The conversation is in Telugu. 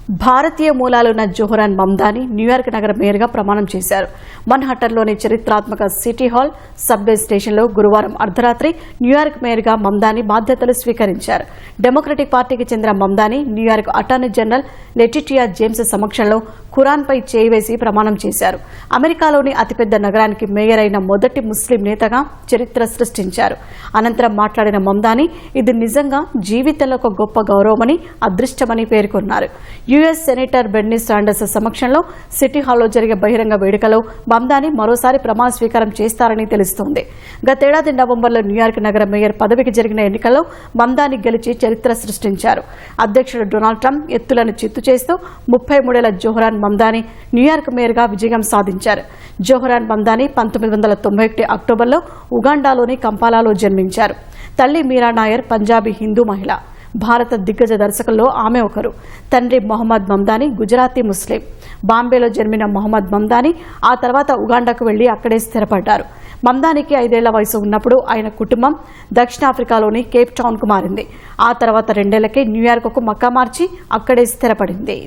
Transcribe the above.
భారతీయ మూలాలున్న జోహరాన్ మమ్దాని న్యూయార్క్ నగర మేయర్గా ప్రమాణం చేశారు. మన్హట్టన్లోని చరిత్రాత్మక సిటీ హాల్ సబ్వే స్టేషన్లో గురువారం అర్ధరాత్రి న్యూయార్క్ మేయర్గా మమ్దాని బాధ్యతలు స్వీకరించారు. డెమోక్రటిక్ పార్టీకి చెందిన Mamdani New York attorney general Letitia James సమక్షంలో ఖురాన్పై చేయి వేసి ప్రమాణం చేశారు. అమెరికాలోని అతిపెద్ద నగరానికి మేయర్ అయిన మొదటి ముస్లిం నేతగా చరిత్ర సృష్టించారు. అనంతరం మాట్లాడిన మమ్దాని ఇది నిజంగా జీవితంలో ఒక గొప్ప గౌరవమని, అదృష్టమని పేర్కొన్నారు. యుఎస్ సెనేటర్ బెర్నీ శాండర్స్ సమక్షంలో సిటీ హాల్లో జరిగే బహిరంగ వేడుకలో మమ్దాని మరోసారి ప్రమాణ స్వీకారం చేస్తారని తెలుస్తోంది. గతేడాది నవంబర్లో న్యూయార్క్ నగర మేయర్ పదవికి జరిగిన ఎన్నికల్లో మమ్దాని గెలిచి చరిత్ర సృష్టించారు. అధ్యక్షుడు డొనాల్డ్ ట్రంప్ ఎత్తులను చిత్తు చేస్తూ 33 ఏళ్ల జోహరాన్ మమ్దాని న్యూయార్క్ మేయర్గా విజయం సాధించారు. జోహరాన్ మమ్దాని 1991 అక్టోబర్లో ఉగాండాలోని కంపాలాలో జన్మించారు. తల్లి మీరా నాయర్ పంజాబీ హిందూ మహిళ. భారత దిగ్గజ దర్శకుల్లో ఆమె ఒకరు. తండ్రి మొహమ్మద్ మమ్దాని గుజరాతీ ముస్లిం. బాంబేలో జన్మిన మొహమ్మద్ మమ్దాని ఆ తర్వాత ఉగాండాకు వెళ్లి అక్కడే స్థిరపడ్డారు. మమ్దానికి 5 ఏళ్ల వయసు ఉన్నప్పుడు ఆయన కుటుంబం దక్షిణాఫ్రికాలోని కేప్ టౌన్కు మారింది. ఆ తర్వాత 2 ఏళ్లకే న్యూయార్క్కు మక్కా మార్చి అక్కడే స్థిరపడింది.